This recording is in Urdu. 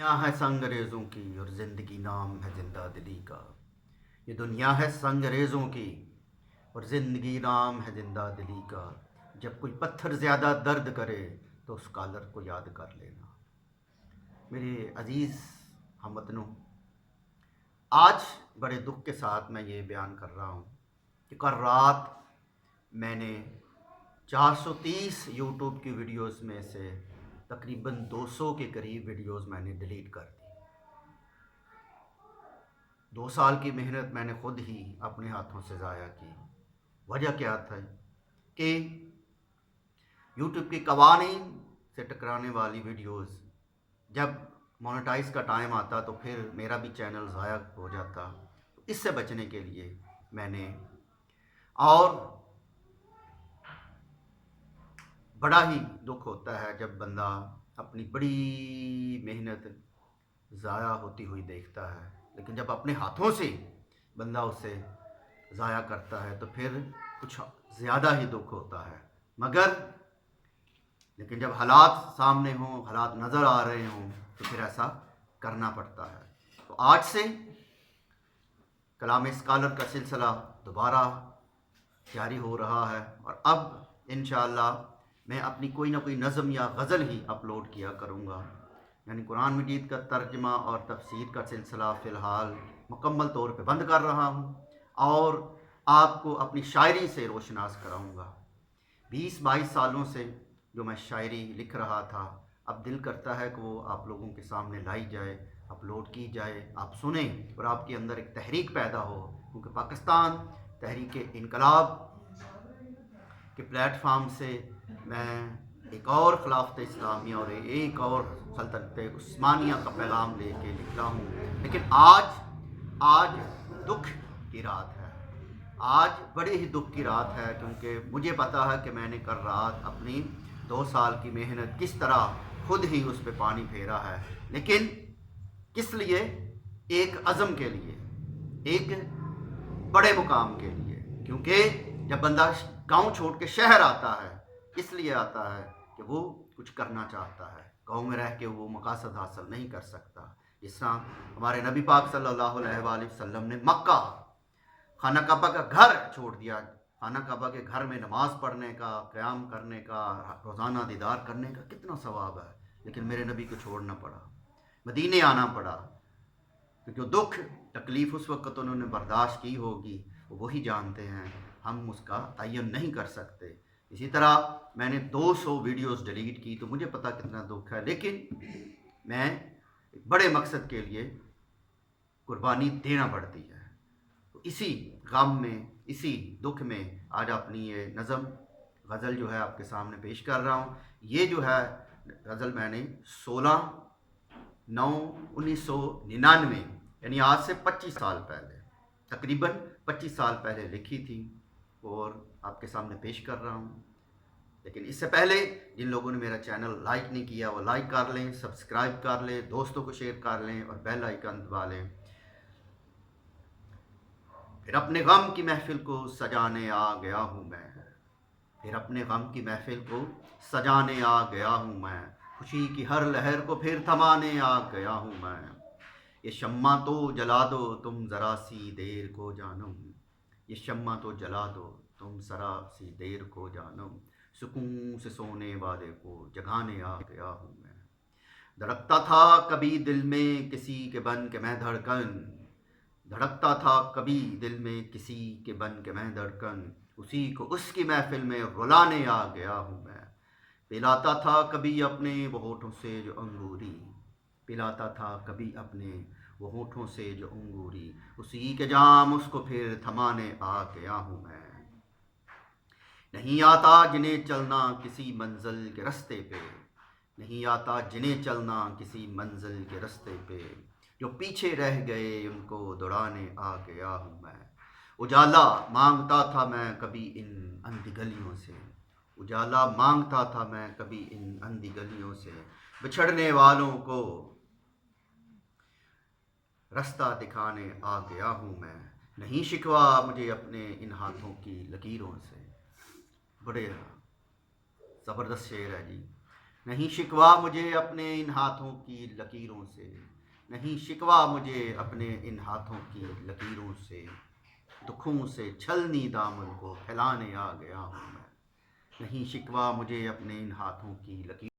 دنیا ہے سنگ ریزوں کی اور زندگی نام ہے زندہ دلی کا۔ یہ دنیا ہے سنگ ریزوں کی اور زندگی نام ہے زندہ دلی کا۔ جب کوئی پتھر زیادہ درد کرے تو اس کالر کو یاد کر لینا۔ میرے عزیز ہم وطنوں، آج بڑے دکھ کے ساتھ میں یہ بیان کر رہا ہوں کہ کل رات میں نے 430 یوٹیوب کی ویڈیوز میں سے تقریباً 200 کے قریب ویڈیوز میں نے ڈیلیٹ کر دی۔ 2 سال کی محنت میں نے خود ہی اپنے ہاتھوں سے ضائع کی۔ وجہ کیا تھا کہ یوٹیوب کے قوانین سے ٹکرانے والی ویڈیوز جب مونیٹائز کا ٹائم آتا تو پھر میرا بھی چینل ضائع ہو جاتا۔ اس سے بچنے کے لیے میں نے اور بڑا ہی دکھ ہوتا ہے جب بندہ اپنی بڑی محنت ضائع ہوتی ہوئی دیکھتا ہے، لیکن جب اپنے ہاتھوں سے بندہ اسے ضائع کرتا ہے تو پھر کچھ زیادہ ہی دکھ ہوتا ہے۔ لیکن جب حالات سامنے ہوں، حالات نظر آ رہے ہوں تو پھر ایسا کرنا پڑتا ہے۔ تو آج سے کلام اسکالر کا سلسلہ دوبارہ جاری ہو رہا ہے، اور اب انشاءاللہ میں اپنی کوئی نہ کوئی نظم یا غزل ہی اپلوڈ کیا کروں گا۔ یعنی قرآن مجید کا ترجمہ اور تفسیر کا سلسلہ فی الحال مکمل طور پہ بند کر رہا ہوں اور آپ کو اپنی شاعری سے روشناس کراؤں گا۔ 20-22 سالوں سے جو میں شاعری لکھ رہا تھا، اب دل کرتا ہے کہ وہ آپ لوگوں کے سامنے لائی جائے، اپلوڈ کی جائے، آپ سنیں اور آپ کے اندر ایک تحریک پیدا ہو، کیونکہ پاکستان تحریک انقلاب کے پلیٹ فارم سے میں ایک اور خلافت اسلامیہ اور ایک اور سلطنت عثمانیہ کا پیغام لے کے نکلا ہوں۔ لیکن آج دکھ کی رات ہے، آج بڑے ہی دکھ کی رات ہے، کیونکہ مجھے پتا ہے کہ میں نے کل رات اپنی 2 سال کی محنت کس طرح خود ہی اس پہ پانی پھیرا ہے، لیکن کس لیے؟ ایک عزم کے لیے، ایک بڑے مقام کے لیے۔ کیونکہ جب بندہ گاؤں چھوڑ کے شہر آتا ہے، اس لیے آتا ہے کہ وہ کچھ کرنا چاہتا ہے، گاؤں میں رہ کے وہ مقاصد حاصل نہیں کر سکتا۔ جس طرح ہمارے نبی پاک صلی اللہ علیہ وآلہ وسلم نے مکہ خانہ کعبہ کا گھر چھوڑ دیا۔ خانہ کعبہ کے گھر میں نماز پڑھنے کا، قیام کرنے کا، روزانہ دیدار کرنے کا کتنا ثواب ہے، لیکن میرے نبی کو چھوڑنا پڑا، مدینے آنا پڑا، کیونکہ دکھ تکلیف اس وقت انہوں نے برداشت کی ہوگی، وہی جانتے ہیں، ہم اس کا تعین نہیں کر سکتے۔ اسی طرح میں نے 200 ویڈیوز ڈیلیٹ کی تو مجھے پتا کتنا دکھ ہے، لیکن میں ایک بڑے مقصد کے لیے قربانی دینا پڑتی ہے۔ تو اسی غم میں، اسی دکھ میں آج اپنی یہ نظم غزل جو ہے آپ کے سامنے پیش کر رہا ہوں۔ یہ جو ہے غزل میں نے 16/9/1999 یعنی آج سے 25 سال پہلے، تقریباً 25 سال پہلے لکھی تھی اور آپ کے سامنے پیش کر رہا ہوں۔ لیکن اس سے پہلے جن لوگوں نے میرا چینل لائک نہیں کیا وہ لائک کر لیں، سبسکرائب کر لیں، دوستوں کو شیئر کر لیں اور بیل آئیکن دبا لیں۔ پھر اپنے غم کی محفل کو سجانے آ گیا ہوں میں، پھر اپنے غم کی محفل کو سجانے آ گیا ہوں میں، خوشی کی ہر لہر کو پھر تھمانے آ گیا ہوں میں۔ یہ شمع تو جلا دو تم ذرا سی دیر کو جانم، یہ شمع تو جلا دو تم ذرا سی دیر کو جانم، سکون سے سونے والے کو جگانے آ گیا ہوں میں۔ دھڑکتا تھا کبھی دل میں کسی کے بن کے میں دھڑکن، دھڑکتا تھا کبھی دل میں کسی کے بن کے میں دھڑکن، اسی کو اس کی محفل میں رلانے آ گیا ہوں میں۔ پلاتا تھا کبھی اپنے وہ ہونٹوں سے جو انگوری، پلاتا تھا کبھی اپنے وہ ہونٹوں سے جو انگوری، اسی کے جام اس کو پھر تھمانے آ گیا ہوں میں۔ نہیں آتا جنہیں چلنا کسی منزل کے رستے پہ، نہیں آتا جنہیں چلنا کسی منزل کے رستے پہ، جو پیچھے رہ گئے ان کو دوڑانے آ گیا ہوں میں۔ اجالا مانگتا تھا میں کبھی ان اندھی گلیوں سے، اجالا مانگتا تھا میں کبھی ان اندھی گلیوں سے، بچھڑنے والوں کو رستہ دکھانے آ گیا ہوں میں۔ نہیں شکوا مجھے اپنے ان ہاتھوں کی لکیروں سے۔ بڑے زبردست شعر ہے جی۔ نہیں شکوا مجھے اپنے ان ہاتھوں کی لکیروں سے، نہیں شکوا مجھے اپنے ان ہاتھوں کی لکیروں سے، دکھوں سے چھلنی دامن کو پھیلانے آ گیا ہوں میں، نہیں شکوا مجھے اپنے ان ہاتھوں کی لکیروں